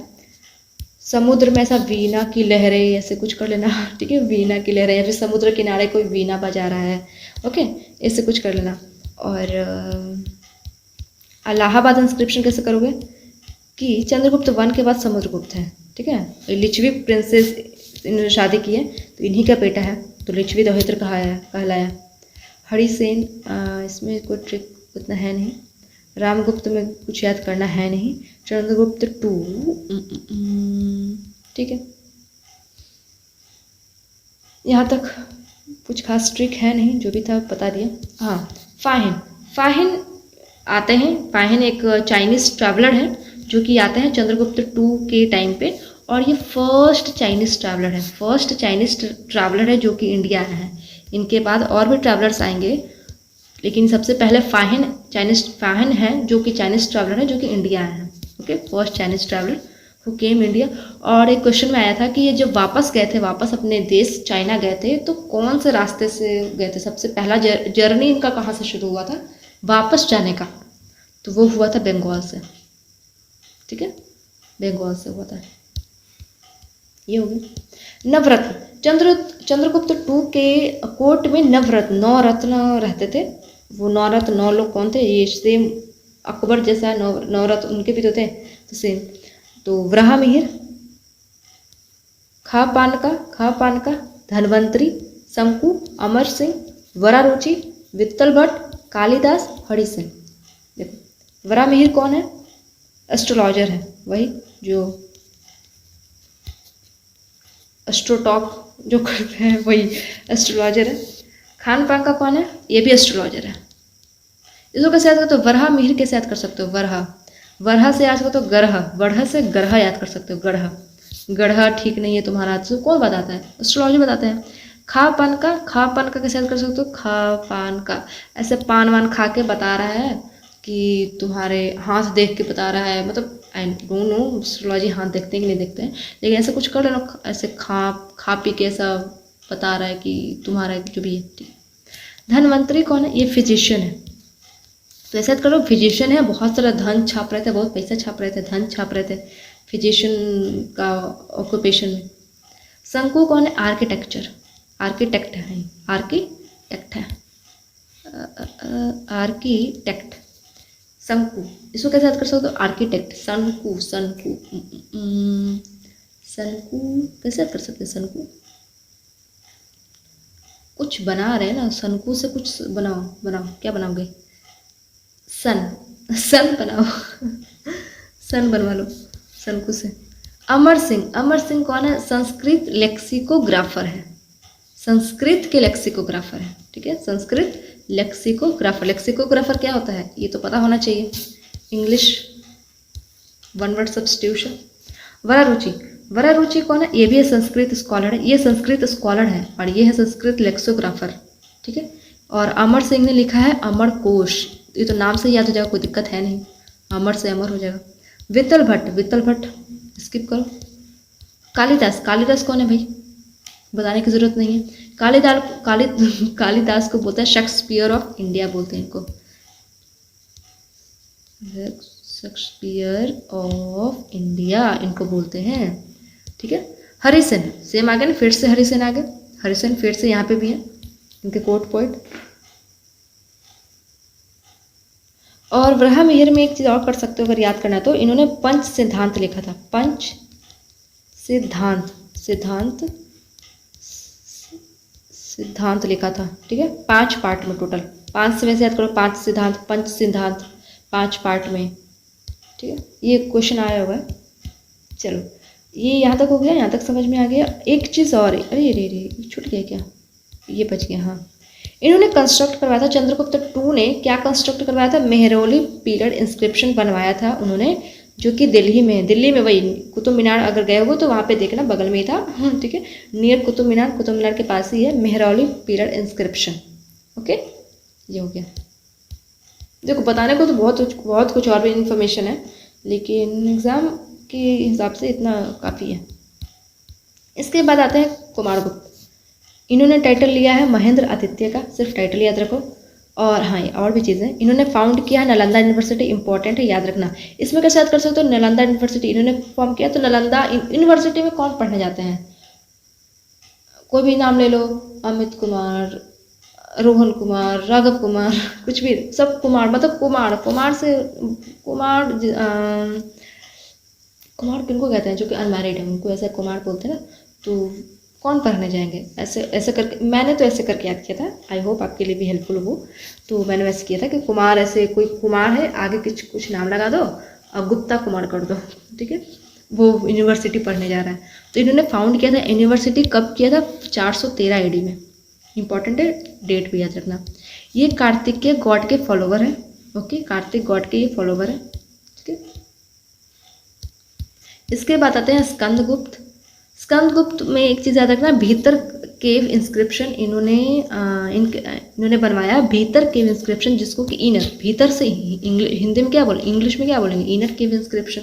S1: समुद्र में ऐसा वीणा की लहरें, ऐसे कुछ कर लेना, ठीक है, वीणा की लहरें, या फिर समुद्र किनारे कोई वीणा बजा रहा है, ओके, ऐसे कुछ कर लेना। और इलाहाबाद इंस्क्रिप्शन कैसे करोगे कि चंद्रगुप्त वन के बाद समुद्रगुप्त है, ठीक है। लिच्छवी प्रिंसेस इन्होंने शादी की है तो इन्हीं का बेटा है, तो लिच्छवी दोहित्र कहलाया। हरिसेन, इसमें कोई ट्रिक उतना है नहीं। रामगुप्त में कुछ याद करना है नहीं। चंद्रगुप्त 2, ठीक है, यहाँ तक कुछ खास ट्रिक है नहीं, जो भी था बता दिया। हाँ, फाहिन आते हैं। फाहिन एक चाइनीज़ ट्रैवलर है जो कि आते हैं चंद्रगुप्त 2 के टाइम पे, और ये फर्स्ट चाइनीज़ ट्रैवलर है जो कि इंडिया आया है। इनके बाद और भी ट्रैवलर्स आएंगे, लेकिन सबसे पहले फाहिन है जो कि चाइनीज़ ट्रैवलर है जो कि इंडिया आया है, okay, first Chinese traveller who came India. और एक क्वेश्चन में आया था कि ये जब वापस गए थे, वापस अपने देश चाइना गए थे, तो कौन से रास्ते से गए थे? सबसे पहला जर्नी इनका कहाँ से शुरू हुआ था वापस जाने का? तो वो हुआ था बंगाल से, ठीक है, बंगाल से हुआ था। ये हो गया। नवरत्न, चंद्रगुप्त 2 के कोर्ट में 9 रत्न रहते थे। वो 9 रत्न, 9 लोग कौन थे? ये सेम अकबर जैसा 9 रत्न उनके भी तो थे, तो सेम। तो वराहमिहिर, खापानका, धनवंतरी, शंकु, अमर सिंह, वरारुचि, वित्तल भट्ट, कालिदास, हरिसेन। देखो वराहमिहिर कौन है? एस्ट्रोलॉजर है, वही जो एस्ट्रोटॉक जो करते हैं वही एस्ट्रोलॉजर है। खानपांका कौन है? ये भी एस्ट्रोलॉजर है। इसको कैसे याद करते हो? वराहमिहिर कैसे याद कर सकते हो? वरहा से याद करते हो गरहा, वरहा से गरहा याद कर सकते हो। गढ़ा ठीक नहीं है तुम्हारा, तो कौन बताता है? एस्ट्रोलॉजी बताते हैं। खापान का कैसे याद कर सकते हो? खापान का ऐसे पान वान खा के बता रहा है कि तुम्हारे हाथ देख के बता रहा है, मतलब आई डोंट नो एस्ट्रोलॉजी हाथ देखते हैं कि नहीं देखते हैं, लेकिन ऐसे कुछ कर लेना, ऐसे खा पी के ऐसा बता रहा है कि तुम्हारा जो भी है। धनवंतरी कौन है? ये फिजिशियन है, तो ऐसा करो, फिजिशियन है, बहुत सारा धन छाप रहे थे, बहुत पैसा छाप रहे थे, धन छाप रहे थे फिजिशियन का ऑक्यूपेशन में। शंकु कौन है? आर्किटेक्ट है, आर्किटेक्ट शंकु। इसको कैसे याद कर सकते हो? आर्किटेक्ट, शंकु कैसे याद कर सकते हैं? शंकु कुछ बना रहे हैं ना, शंकु से कुछ बनाओ, क्या बनाओगे? सन बनाओ सन बनवा लो शंकु से। अमर सिंह कौन है? संस्कृत लेक्सिकोग्राफर है, संस्कृत के लेक्सिकोग्राफर है, ठीक है, संस्कृत लेक्सिकोग्राफर क्या होता है ये तो पता होना चाहिए, इंग्लिश वन वर्ड सब्स्टिट्यूशन। वरारुचि कौन है? ये भी संस्कृत स्कॉलर है, ये संस्कृत स्कॉलर है और ये है संस्कृत लेक्सिकोग्राफर, ठीक है। और अमर सिंह ने लिखा है अमर कोश, ये तो नाम से याद हो जाएगा, कोई दिक्कत है नहीं, अमर से अमर हो जाएगा। वित्तल भट्ट स्किप करो। कालिदास कौन है भाई? बताने की जरूरत नहीं है। कालिदास को बोलते हैं शेक्सपियर ऑफ इंडिया, बोलते हैं इनको, शेक्सपियर ऑफ इंडिया इनको बोलते हैं, ठीक है। हरिसेन सेम आ गया ना, फिर से हरिसेन आ गए, हरिसेन फिर से यहाँ पे भी है, इनके कोट पोइट। और वराहमिहिर में एक चीज़ और कर सकते हो अगर याद करना, तो इन्होंने पंच सिद्धांत लिखा था, पंच सिद्धांत लिखा था, ठीक है, 5 पार्ट में टोटल, 5 से वैसे याद करो, 5 सिद्धांत, पंच सिद्धांत 5 पार्ट में, ठीक है, ये क्वेश्चन आया हुआ है। चलो ये यहाँ तक हो गया, यहाँ तक समझ में आ गया। एक चीज़ और, अरे छूट गया क्या, ये बच गया, हाँ। इन्होंने कंस्ट्रक्ट करवाया था, चंद्रगुप्त 2 ने क्या कंस्ट्रक्ट करवाया था? मेहरौली पीरियड इंस्क्रिप्शन बनवाया था उन्होंने, जो कि दिल्ली में वही कुतुब मीनार, अगर गए हो तो वहाँ पे देखना, बगल में ही था, ठीक है, नियर कुतुब मीनार के पास ही है मेहरौली पीरियड इंस्क्रिप्शन, ओके, ये हो गया। देखो बताने को तो बहुत कुछ और भी इन्फॉर्मेशन है, लेकिन एग्ज़ाम के हिसाब से इतना काफ़ी है। इसके बाद आते हैं कुमारगुप्त। इन्होंने टाइटल लिया है महेंद्र आदित्य का, सिर्फ टाइटल याद रखो। और हाँ, और भी चीज़ें इन्होंने फाउंड किया है नालंदा यूनिवर्सिटी, इंपॉर्टेंट है याद रखना। इसमें कैसे याद कर सकते हो, नालंदा यूनिवर्सिटी इन्होंने फॉर्म किया, तो नालंदा यूनिवर्सिटी में कौन पढ़ने जाते हैं, कोई भी नाम ले लो, अमित कुमार, रोहन कुमार, राघव कुमार, कुछ भी, सब कुमार, मतलब कुमार से कुमार किनको कहते हैं, जो कि अनमैरिड है उनको ऐसा कुमार बोलते हैं ना। तो कौन पढ़ने जाएंगे, ऐसे ऐसे करके मैंने तो ऐसे करके याद किया था, आई होप आपके लिए भी हेल्पफुल हो। तो मैंने वैसे किया था कि कुमार, ऐसे कोई कुमार है, आगे कुछ नाम लगा दो और गुप्ता कुमार कर दो, ठीक है। वो यूनिवर्सिटी पढ़ने जा रहा है। तो इन्होंने फाउंड किया था यूनिवर्सिटी, कब किया था, 413 AD में। इंपॉर्टेंट है, डेट भी याद रखना। ये कार्तिक के गॉड के फॉलोवर है, ओके, कार्तिक गॉड के ये फॉलोवर है, ठीक है। इसके बाद आते हैं स्कंदगुप्त। स्कंदगुप्त में एक चीज़ याद रखना, भीतर केव इंस्क्रिप्शन इन्होंने बनवाया, भीतर केव इंस्क्रिप्शन, जिसको कि इनर, भीतर से हिंदी में क्या बोले, इंग्लिश में क्या बोलेंगे, इनर केव इंस्क्रिप्शन।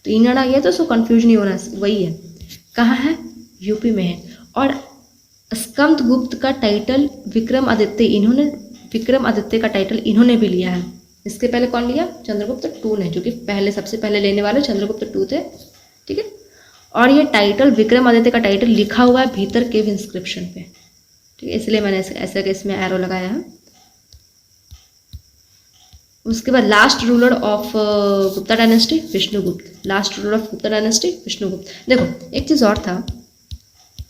S1: तो इनर आ गया तो उसको कंफ्यूज नहीं होना, वही है। कहाँ है, यूपी में है। और स्कंदगुप्त का टाइटल विक्रमादित्य, विक्रमादित्य का टाइटल इन्होंने भी लिया है। इसके पहले कौन लिया, चंद्रगुप्त टू ने, जो कि सबसे पहले लेने वाले चंद्रगुप्त टू थे, ठीक है। और ये टाइटल विक्रमादित्य का टाइटल लिखा हुआ है भीतर केव इंस्क्रिप्शन पे, ठीक है, इसलिए मैंने ऐसे इसमें एरो लगाया है। उसके बाद last ruler of Gupta dynasty, Vishnugupta. Last ruler of Gupta dynasty, Vishnugupta. देखो एक चीज़ और था,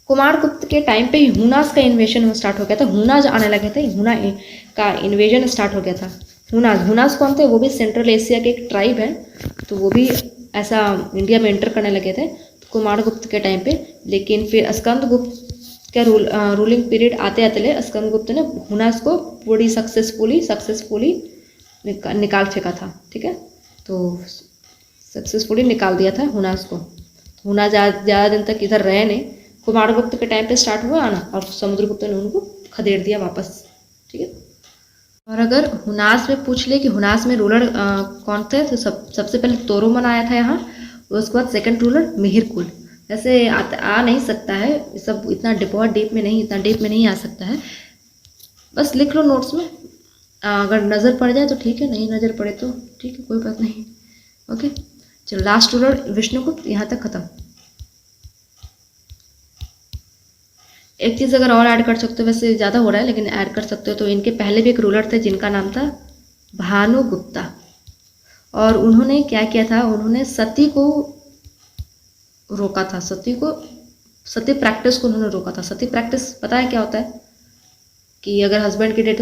S1: कुमारगुप्त के टाइम पे ही हुनास का इन्वेजन स्टार्ट हो गया था, हुनाज आने लगे थे, हुना का इन्वेजन स्टार्ट हो गया था। हुनास कौन थे, वो भी सेंट्रल एशिया के एक ट्राइब है, तो वो भी ऐसा इंडिया में एंटर करने लगे थे कुमारगुप्त के टाइम पे। लेकिन फिर स्कंदगुप्त का रूलिंग पीरियड आते आते स्कंदगुप्त ने हुनास को पूरी सक्सेसफुली निकाल फेंका था, ठीक है। तो सक्सेसफुली निकाल दिया था हुनास को। हुनास ज़्यादा दिन तक इधर रहे नहीं, कुमारगुप्त के टाइम पे स्टार्ट हुआ आना, और समुद्रगुप्त ने उनको खदेड़ दिया वापस, ठीक है। और अगर हुनास में पूछ ले कि हुनास में रूलर कौन थे, तो सबसे पहले तोरोमन आया था यहाँ, उसके बाद सेकंड रूलर मिहिरकुल। वैसे आ नहीं सकता है सब, इतना बहुत डीप में नहीं आ सकता है, बस लिख लो नोट्स में, अगर नज़र पड़ जाए तो ठीक है, नहीं नज़र पड़े तो ठीक है, कोई बात नहीं, ओके। चलो लास्ट रूलर विष्णुगुप्त, यहाँ तक खत्म। एक चीज़ अगर और ऐड कर सकते हो, वैसे ज़्यादा हो रहा है लेकिन ऐड कर सकते हो, तो इनके पहले भी एक रूलर थे जिनका नाम था भानुगुप्ता, और उन्होंने क्या किया था, उन्होंने सती को रोका था, सती प्रैक्टिस को उन्होंने रोका था। सती प्रैक्टिस पता है क्या होता है, कि अगर हस्बैंड की डेथ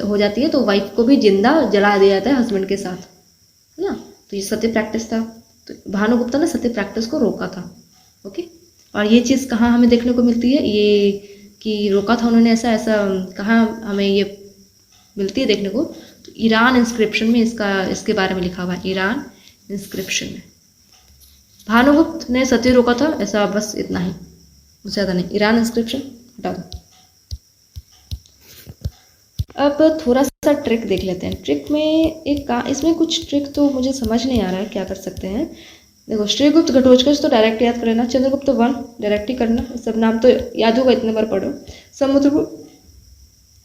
S1: हो जाती है तो वाइफ को भी जिंदा जला दिया जाता है हस्बैंड के साथ, है ना। तो ये सती प्रैक्टिस था, तो भानुगुप्ता ने सती प्रैक्टिस को रोका था, ओके। और ये चीज़ कहाँ हमें देखने को मिलती है, ये कि रोका था उन्होंने, ऐसा कहाँ हमें ये मिलती है देखने को, तो ईरान इंस्क्रिप्शन में इसके बारे में लिखा हुआ है, ईरान इंस्क्रिप्शन में भानुगुप्त ने सती रोका था, ऐसा बस इतना ही, उससे ज़्यादा नहीं। ईरान इंस्क्रिप्शन हटा दो। अब थोड़ा सा ट्रिक देख लेते हैं। ट्रिक में इसमें कुछ ट्रिक तो मुझे समझ नहीं आ रहा है, क्या कर सकते हैं। देखो श्रीगुप्त घटोत्कच तो डायरेक्ट याद कर लेना, चंद्रगुप्त वन डायरेक्ट ही करना, सब नाम तो याद होगा, इतने बार पढ़ो। समुद्रगुप्त,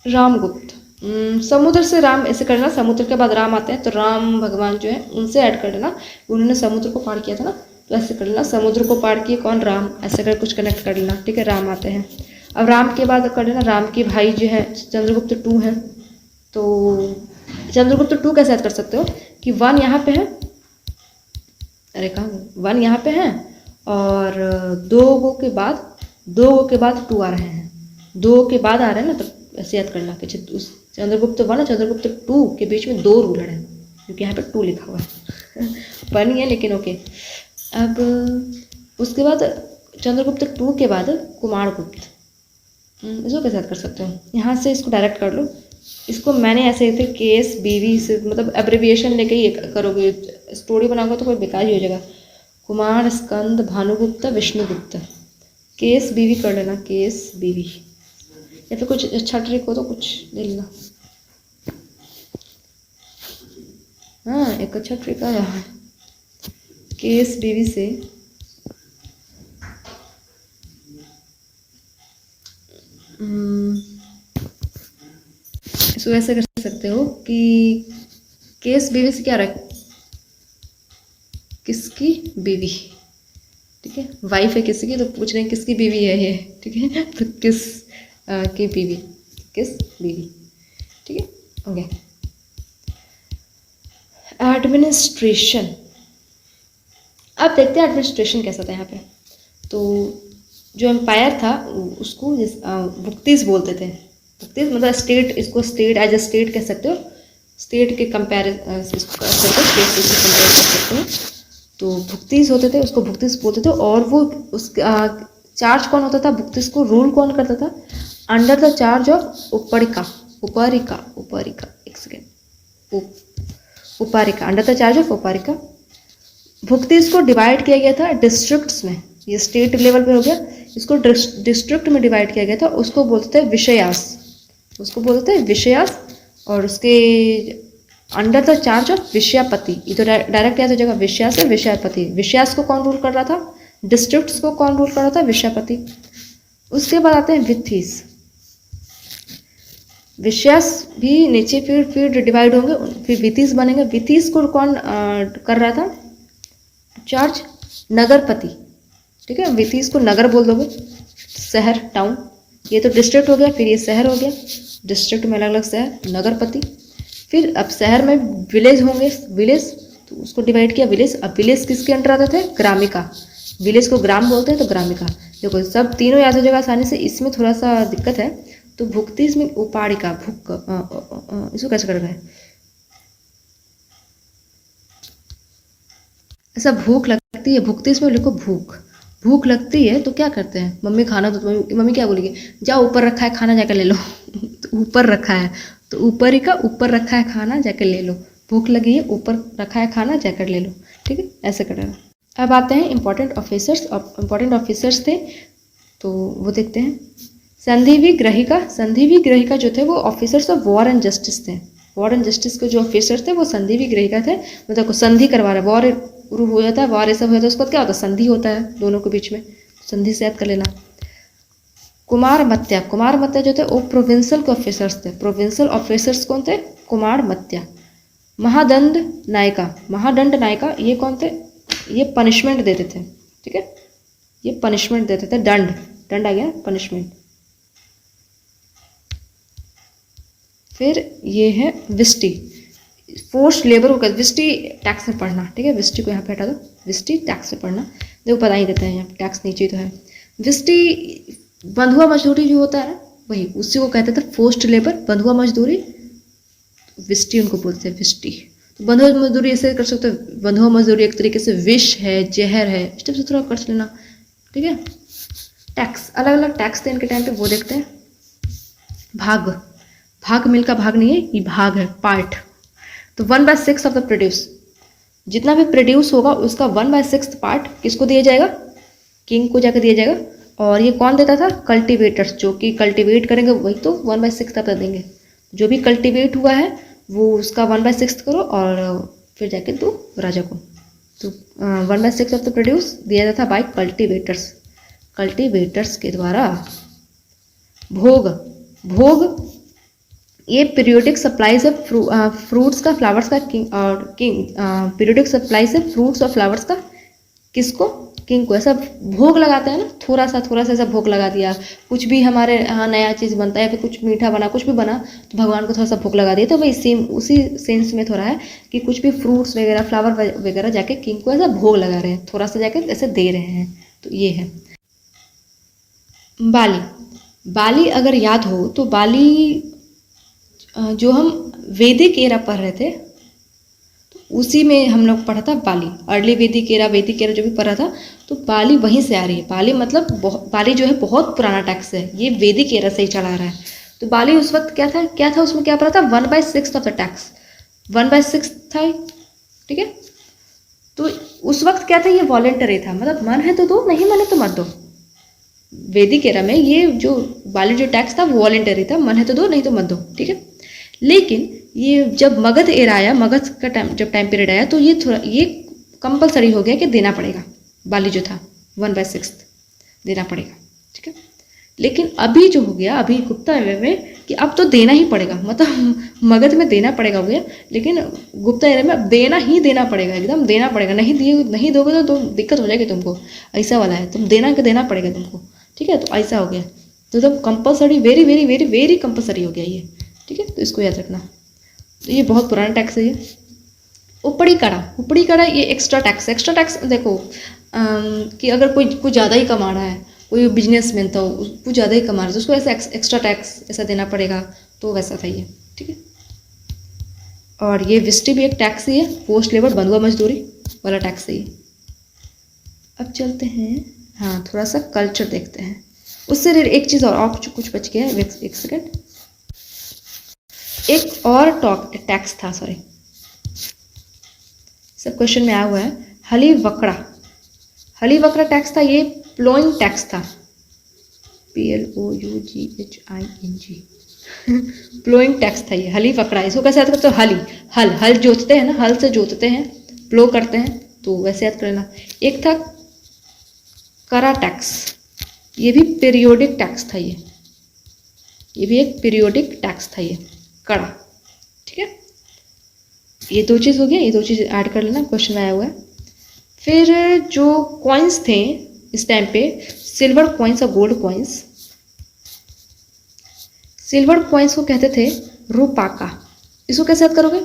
S1: रामगुप्त, समुद्र से राम ऐसे करना, समुद्र के बाद राम आते हैं, तो राम भगवान जो है उनसे ऐड कर देना, उन्होंने समुद्र को पार किया था ना, तो ऐसे कर लेना, समुद्र को पार किए कौन, राम, ऐसे कर कुछ कनेक्ट कर लेना, ठीक है, राम आते हैं। अब राम के बाद कर लेना, राम के भाई जो है चंद्रगुप्त टू है, तो चंद्रगुप्त टू कैसे याद कर सकते हो, कि वन यहाँ पे है, अरे कहाँ, वन यहाँ पे है, और दो गो के बाद टू आ रहे हैं, दो के बाद आ रहे हैं ना, तो ऐसे याद करना कि चंद्रगुप्त वन और चंद्रगुप्त टू के बीच में दो रूलर हैं, क्योंकि यहाँ पे टू लिखा हुआ है वन ही है लेकिन ओके। अब उसके बाद चंद्रगुप्त टू के बाद कुमारगुप्त, इसको कैसे याद कर सकते हो, यहाँ से इसको डायरेक्ट कर लो। इसको मैंने ऐसे थे KSBV से, मतलब एब्रिविएशन लेके ही करोगे, स्टोरी बनाओगे तो कोई बेकार ही हो जाएगा। कुमार, स्कंद, भानुगुप्त, विष्णुगुप्त, KSBV कर लेना, KSBV, या फिर कुछ अच्छा ट्रिक हो तो कुछ ले लेना। हाँ, एक अच्छा ट्रिक आया केस बीवी से इसको ऐसे कर सकते हो कि केस बीवी से क्या रख, किसकी बीवी, ठीक है, वाइफ है किसी की, तो पूछ रहे हैं किसकी बीवी है ये, ठीक है, तो किस की बीवी, किस बीवी, ठीक है, ओके। एडमिनिस्ट्रेशन, अब देखते हैं एडमिनिस्ट्रेशन कैसा था यहाँ पे। तो जो एम्पायर था उसको भुक्तीस बोलते थे। भुक्तीस मतलब स्टेट, इसको स्टेट एज ए स्टेट कह सकते हो, स्टेट के कंपेयर इसको कर सकते हो, स्टेट से कंपेयर कर सकते हो। तो भुक्तीस होते थे, उसको भुक्तीस बोलते थे। और वो उस चार्ज कौन होता था, भुक्तीस को रूल कौन करता था, under the charge of Uparika, Uparika, Uparika, एक second, Uparika, under the charge of Uparika. भुक्तीस को डिवाइड किया गया था डिस्ट्रिक्ट्स में, ये स्टेट लेवल पे हो गया, इसको डिस्ट्रिक्ट में डिवाइड किया गया था, उसको बोलते थे विषयास, उसको बोलते थे विषयास। और उसके अंडर द चार्ज ऑफ विषयापति, ये तो डायरेक्ट याद हो जाएगा, विषयास है विषयापति। विषयास को कौन रूल कर रहा था, डिस्ट्रिक्ट्स को कौन रूल कर रहा था, विषयापति। उसके बाद आते हैं विथीस। विषयास भी नीचे फिर डिवाइड होंगे, फिर विथीस बनेंगे। विथीस को कौन कर रहा था चार्ज, नगरपति, ठीक है। विथीस को नगर बोल दोगे, शहर, टाउन। ये तो डिस्ट्रिक्ट हो गया, फिर ये शहर हो गया, डिस्ट्रिक्ट में अलग अलग शहर, नगरपति। फिर अब शहर में विलेज होंगे, विलेज, तो उसको डिवाइड किया विलेज। अब विलेज किसके अंडर आते थे, ग्रामिका। विलेज को ग्राम बोलते हैं, तो ग्रामिका। देखो सब तीनों याद हो जाएगा आसानी से, इसमें थोड़ा सा दिक्कत है। तो भुक्तीस में उपाड़िका, भुक, इसको कैसे कर गए, ऐसा भूख लगती है, भुक्तीस में लिखो भूख, भूख लगती है तो क्या करते हैं, मम्मी खाना दो, तो मम्मी क्या बोलेगी, जाओ ऊपर रखा है खाना जाकर ले लो तो ऊपर रखा है, तो ऊपर ही का, ऊपर रखा है खाना जाकर ले लो, भूख लगी है ऊपर रखा है खाना जाकर ले लो, ठीक है, ऐसे करना। अब आते हैं इंपॉर्टेंट ऑफिसर्स। इंपॉर्टेंट ऑफिसर्स थे तो वो देखते हैं। संधिवी ग्रहिका, संधिवी ग्रहिका जो थे वो officers of war and justice थे। वॉर एंड जस्टिस के जो ऑफिसर्स थे वो संधिवी ग्रहिका थे, मतलब संधि करवा रहे, वॉर शुरू हो जाता है, वार ये सब हो जाता है, उसके बाद क्या होता है, संधि होता है दोनों के बीच में, संधि से याद कर लेना। कुमार मत्या, कुमार मत्या जो थे वो प्रोविंशियल के ऑफिसर्स थे। प्रोविंशियल ऑफिसर्स कौन थे, कुमार मत्या। महादंड नायिका, महादंड नायिका ये कौन थे, ये पनिशमेंट देते थे, ठीक है, ये पनिशमेंट देते थे, दंड, दंड आ गया पनिशमेंट। फिर ये है विष्टि, फोर्स्ड लेबर होगा, विष्टि टैक्स में पढ़ना, ठीक है, विष्टि को यहाँ पे हटा दो, विष्टि टैक्स में पढ़ना, देखो पता ही देते हैं यहाँ टैक्स नीचे तो है। विष्टि बंधुआ मजदूरी जो होता है वही, उसी को कहते थे फोर्स्ड लेबर, बंधुआ मजदूरी, विष्टि उनको बोलते हैं, विष्टि। तो बंधुआ मजदूरी ऐसे कर सकते हो, बंधुआ मजदूरी एक तरीके से विष है, जहर है, इस टाइप से थोड़ा कर लेना, ठीक है। टैक्स, अलग अलग टैक्स थे इनके टाइम पे, वो देखते हैं। भाग, भाग मिल का भाग नहीं है, ये भाग है, पार्ट। तो 1/6 ऑफ द प्रोड्यूस, जितना भी प्रोड्यूस होगा उसका 1/6 पार्ट किसको दिया जाएगा, किंग को जाकर दिया जाएगा। और ये कौन देता था, कल्टीवेटर्स, जो कि कल्टीवेट करेंगे वही तो 1/6 तक देंगे। जो भी कल्टीवेट हुआ है वो उसका 1/6 करो और फिर जाके दो राजा को। तो 1/6 ऑफ द प्रोड्यूस दिया जाता था बाय कल्टीवेटर्स, कल्टीवेटर्स के द्वारा। भोग, भोग ये पीरियोडिक सप्लाईज है फ्रूट्स का, फ्लावर्स का, किंग और किंग, पीरियोडिक सप्लाईज है फ्रूट्स और फ्लावर्स का, किसको, किंग को। ऐसा भोग लगाते हैं ना, थोड़ा सा ऐसा भोग लगा दिया, कुछ भी हमारे यहाँ नया चीज़ बनता है या फिर कुछ मीठा बना, कुछ भी बना तो भगवान को थोड़ा सा भोग लगा दिया। तो वही सेम उसी सेंस में थोड़ा है कि कुछ भी फ्रूट्स वगैरह, फ्लावर वगैरह जाके किंग को ऐसा भोग लगा रहे हैं, थोड़ा सा जाके ऐसे दे रहे हैं, तो ये है। बाली, बाली अगर याद हो तो बाली जो हम वैदिक एरा पढ़ रहे थे तो उसी में हम लोग पढ़ा था बाली, अर्ली वैदिक एरा जो भी पढ़ा था, तो बाली वहीं से आ रही है। बाली मतलब बाली जो है बहुत पुराना टैक्स है, ये वैदिक एरा से ही चला आ रहा है। तो बाली उस वक्त क्या था उसमें क्या पढ़ा था, 1/6 ऑफ द टैक्स, 1/6 था, ठीक है। तो उस वक्त क्या था, ये वॉलेंटरी था, मतलब मन है तो दो, नहीं मन है तो मत दो। वैदिक एरा में ये जो बाली जो टैक्स था वो वॉलेंटरी था, मन है तो दो नहीं तो मत दो, ठीक है। लेकिन ये जब मगध एरा आया, मगध का जब टाइम पीरियड आया, तो ये कंपलसरी हो गया कि देना पड़ेगा, बाली जो था 1/6 देना पड़ेगा, ठीक है। लेकिन अभी जो हो गया, अभी गुप्ता एरा में कि अब तो देना ही पड़ेगा, मतलब मगध में देना पड़ेगा हो गया, लेकिन गुप्ता एरा में अब देना ही देना पड़ेगा, एकदम देना पड़ेगा, नहीं दोगे तो दिक्कत हो जाएगी तुमको, ऐसा वाला है, तुम देना पड़ेगा तुमको, ठीक है। तो ऐसा हो गया, तो एकदम compulsory, very very very very compulsory हो गया ये, ठीक है। तो इसको याद रखना। तो ये बहुत पुराना टैक्स है ये। ऊपरी कड़ा ये एक्स्ट्रा टैक्स देखो, कि अगर कोई कुछ ज़्यादा ही कमा रहा है, कोई बिजनेसमैन था, कुछ ज़्यादा ही कमा रहा है, तो उसको ऐसा एक्स्ट्रा टैक्स ऐसा देना पड़ेगा, तो वैसा था ये, ठीक है। और ये विस्टी भी एक टैक्स ही है, पोस्ट लेबर बंधुआ मजदूरी वाला टैक्स है ये। अब चलते हैं, हाँ थोड़ा सा कल्चर देखते हैं, उससे एक चीज़ और कुछ बच गया है, एक सेकेंड, एक और टैक्स था, सॉरी सब क्वेश्चन में आया हुआ है, हली वक्रा टैक्स था, ये प्लोइंग टैक्स था, PLOUGHING प्लोइंग टैक्स था ये, हली वक्रा। इसको कैसे याद करते हो, हल जोतते हैं ना, हल से जोतते हैं, प्लो करते हैं, तो वैसे याद कर लेना। एक था करा टैक्स, ये भी पीरियोडिक टैक्स था, ये भी एक पीरियोडिक टैक्स था ये, कड़ा, ठीक है। ये दो चीज़ हो गया, ये दो चीज़ ऐड कर लेना, क्वेश्चन में आया हुआ है। फिर जो कॉइन्स थे इस टाइम पे, सिल्वर कॉइन्स और गोल्ड कॉइन्स, सिल्वर कॉइन्स को कहते थे रुपाका। इसको कैसे याद करोगे,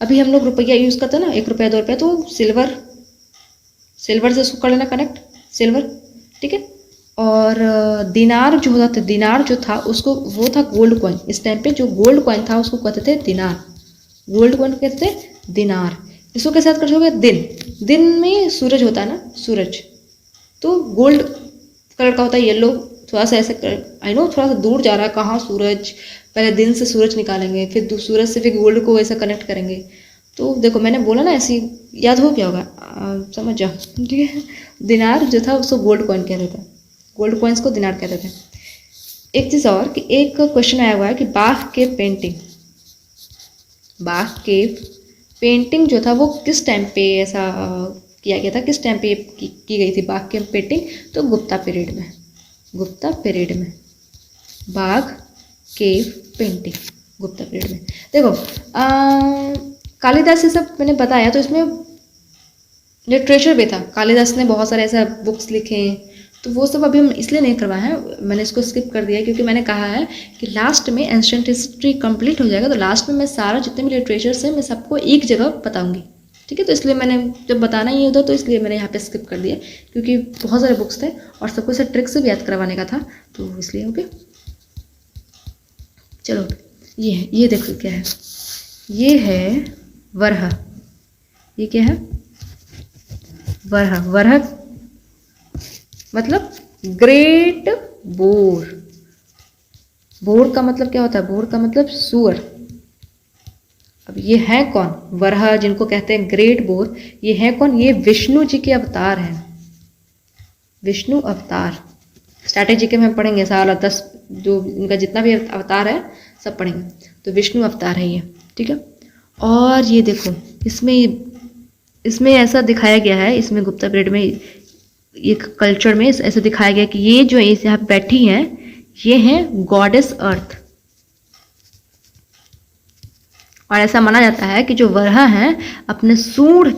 S1: अभी हम लोग रुपया यूज़ करते हैं ना, 1 रुपया 2 रुपया, तो सिल्वर से उसको कर लेना कनेक्ट, सिल्वर, ठीक है। और दिनार जो होता था, दिनार जो था उसको, वो था गोल्ड कॉइन। इस टाइम पे जो गोल्ड कॉइन था उसको कहते थे दिनार, गोल्ड कॉइन कहते थे दिनार। इसको कैसे याद कर सकते, दिन में सूरज होता है ना, सूरज, तो गोल्ड कलर का होता है, येलो, थोड़ा सा ऐसे, आई नो थोड़ा सा दूर जा रहा है, कहाँ सूरज, पहले दिन से सूरज निकालेंगे, फिर सूरज से फिर गोल्ड को ऐसा कनेक्ट करेंगे। तो देखो मैंने बोला ना, ऐसी याद हो क्या होगा, समझ जाओ, ठीक है। दिनार जो था उसको गोल्ड कॉइन कहते थे, गोल्ड कॉइन्स को दिनार कहते थे। एक चीज़ और कि एक क्वेश्चन आया हुआ है कि बाघ के पेंटिंग जो था वो किस टाइम पे ऐसा किया गया था, किस टाइम पे की गई थी बाघ के पेंटिंग, तो गुप्ता पीरियड में बाघ के पेंटिंग गुप्ता पीरियड में। देखो कालिदास, ये सब मैंने बताया, तो इसमें लिटरेचर भी था, कालिदास ने बहुत सारे ऐसा बुक्स लिखे हैं, तो वो सब अभी हम इसलिए नहीं करवाए हैं, मैंने इसको स्किप कर दिया, क्योंकि मैंने कहा है कि लास्ट में एंशिएंट हिस्ट्री कंप्लीट हो जाएगा, तो लास्ट में मैं सारा जितने भी लिटरेचर्स हैं मैं सबको एक जगह बताऊंगी, ठीक है। तो इसलिए मैंने जब बताना ही होता, तो इसलिए मैंने यहाँ पे स्किप कर दिया, क्योंकि बहुत सारे बुक्स थे और सबको इसे ट्रिक से भी याद करवाने का था, तो इसलिए ओके। चलो ये देखो क्या है, ये है वरह, ये क्या है, वरह मतलब ग्रेट बोर। बोर का मतलब क्या होता है, बोर का मतलब सुअर। अब ये है कौन, वरह जिनको कहते हैं ग्रेट बोर, ये है कौन, ये विष्णु जी के अवतार हैं, विष्णु अवतार। स्ट्रैटेजी के में पढ़ेंगे सारा 10 जो इनका जितना भी अवतार है सब पढ़ेंगे, तो विष्णु अवतार है ये, ठीक है। और ये देखो इसमें ऐसा दिखाया गया है, इसमें गुप्ता पीरियड में एक कल्चर में ऐसा दिखाया गया कि ये जो यहाँ बैठी हैं ये हैं गॉडेस अर्थ, और ऐसा माना जाता है कि जो वरहा हैं अपने सूंड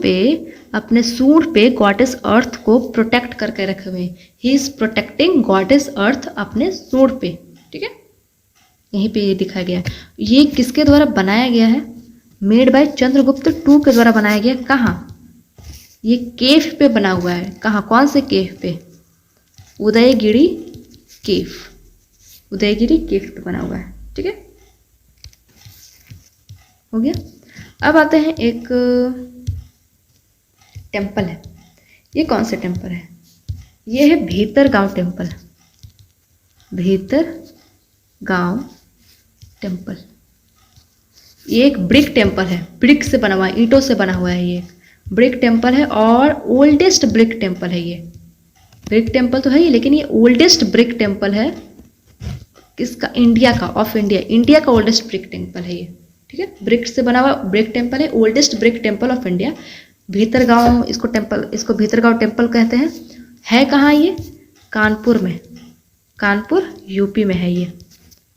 S1: पे गॉडेस अर्थ को प्रोटेक्ट करके रखे हुए, ही इज प्रोटेक्टिंग गॉडेस अर्थ अपने सूंड पे, ठीक है। यहीं पे ये दिखाया गया है। ये किसके द्वारा बनाया गया है, मेड बाय चंद्रगुप्त टू के द्वारा बनाया गया। कहाँ, ये केव पे बना हुआ है, कहाँ, कौन से केव पे, उदयगिरी केव पे बना हुआ है, ठीक है, हो गया। अब आते हैं, एक टेम्पल है, ये कौन से टेम्पल है, ये है भीतरगांव टेम्पल, भीतरगांव टेम्पल। ये एक ब्रिक टेम्पल है, ब्रिक से बना हुआ है, ईंटों से बना हुआ है, ये ब्रिक टेम्पल है और ओल्डेस्ट ब्रिक टेम्पल है ये। ब्रिक टेम्पल तो है ही, लेकिन ये ओल्डेस्ट ब्रिक टेम्पल है किसका, इंडिया का, ऑफ इंडिया का ओल्डेस्ट ब्रिक टेम्पल है ये, ठीक है। ब्रिक से बना हुआ ब्रिक टेम्पल है, oldest brick temple of India. Bhitargaon इसको भीतरगांव टेम्पल कहते हैं। है कहाँ ये? कानपुर में, कानपुर यूपी में है ये,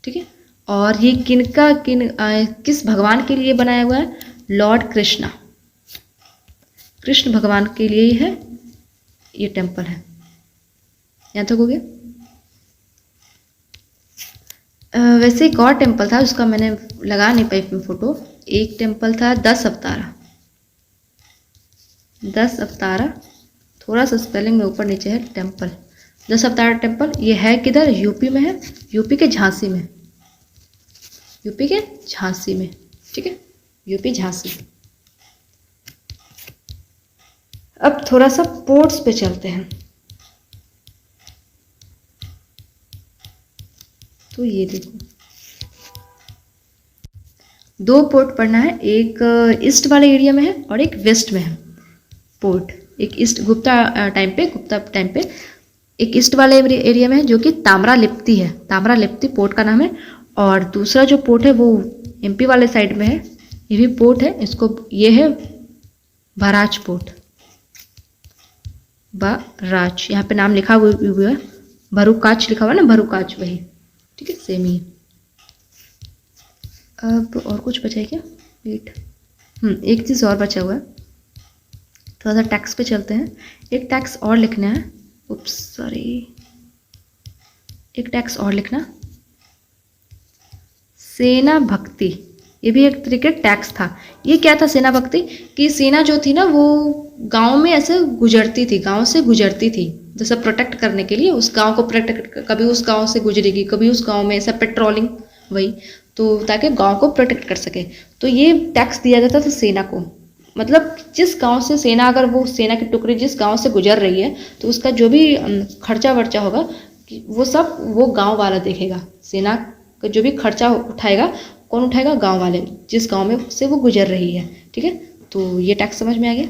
S1: ठीक है। और ये किस भगवान के लिए बनाया हुआ है? लॉर्ड कृष्णा, कृष्ण भगवान के लिए ही है ये टेम्पल है। यहाँ तक हो गया। वैसे एक और टेम्पल था उसका मैंने लगा नहीं पाई फोटो। एक टेम्पल था 10 अवतारा, 10 अवतारा, थोड़ा सा स्पेलिंग में ऊपर नीचे है टेम्पल। 10 अवतारा टेम्पल ये है किधर? यूपी में है, यूपी के झांसी में, यूपी के झांसी में, ठीक है, यूपी झांसी। अब थोड़ा सा पोर्ट्स पे चलते हैं। तो ये देखो, 2 पोर्ट पढ़ना है, एक ईस्ट वाले एरिया में है और एक वेस्ट में है पोर्ट। एक ईस्ट गुप्ता टाइम पे एक ईस्ट वाले एरिया में है जो कि ताम्रालिप्ति है, ताम्रालिप्ति पोर्ट का नाम है। और दूसरा जो पोर्ट है वो एमपी वाले साइड में है, ये भी पोर्ट है, इसको ये है बराज पोर्ट, बराज, यहाँ पे नाम लिखा हुआ है, भरूकाच लिखा हुआ है ना, भरूकाच वही, ठीक है, सेम ही। अब और कुछ बचा है क्या? वेट, एक चीज़ और बचा हुआ है, थोड़ा सा टैक्स पे चलते हैं। एक टैक्स और लिखना है, उप्स सॉरी, एक टैक्स और लिखना, सेना भक्ति, ये भी एक तरीके टैक्स था। ये क्या था सेना भक्ति? कि सेना जो थी ना वो गांव में ऐसे गुजरती थी, गांव से गुजरती थी, जैसे प्रोटेक्ट करने के लिए उस गांव को प्रोटेक्ट, कभी उस गांव से गुजरेगी, कभी उस गांव में ऐसा पेट्रोलिंग, वही तो, ताकि गांव को प्रोटेक्ट कर सके। तो ये टैक्स दिया जाता था सेना को, मतलब जिस गांव से सेना, अगर वो सेना की टुकड़ी जिस गांव से गुजर रही है तो उसका जो भी खर्चा वर्चा होगा वो सब वो गांव वाला देखेगा। सेना का जो भी खर्चा उठाएगा, कौन उठाएगा? गांव वाले, जिस गांव में से वो गुजर रही है, ठीक है। तो ये टैक्स समझ में आ गया।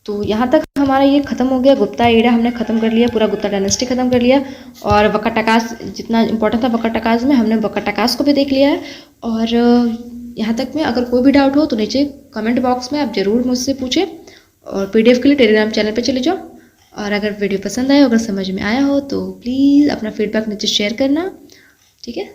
S1: तो यहाँ तक हमारा ये खत्म हो गया, गुप्ता एरा हमने खत्म कर लिया, पूरा गुप्ता डायनेस्टी खत्म कर लिया। और वकाटकास जितना इंपॉर्टेंट था वकाटकास में, हमने वकाटकास को भी देख लिया है। और यहाँ तक में अगर कोई भी डाउट हो तो नीचे कमेंट बॉक्स में आप ज़रूर मुझसे पूछें। और PDF के लिए टेलीग्राम चैनल पे चले जाओ। और अगर वीडियो पसंद आए, अगर समझ में आया हो तो प्लीज़ अपना फीडबैक नीचे शेयर करना, ठीक है।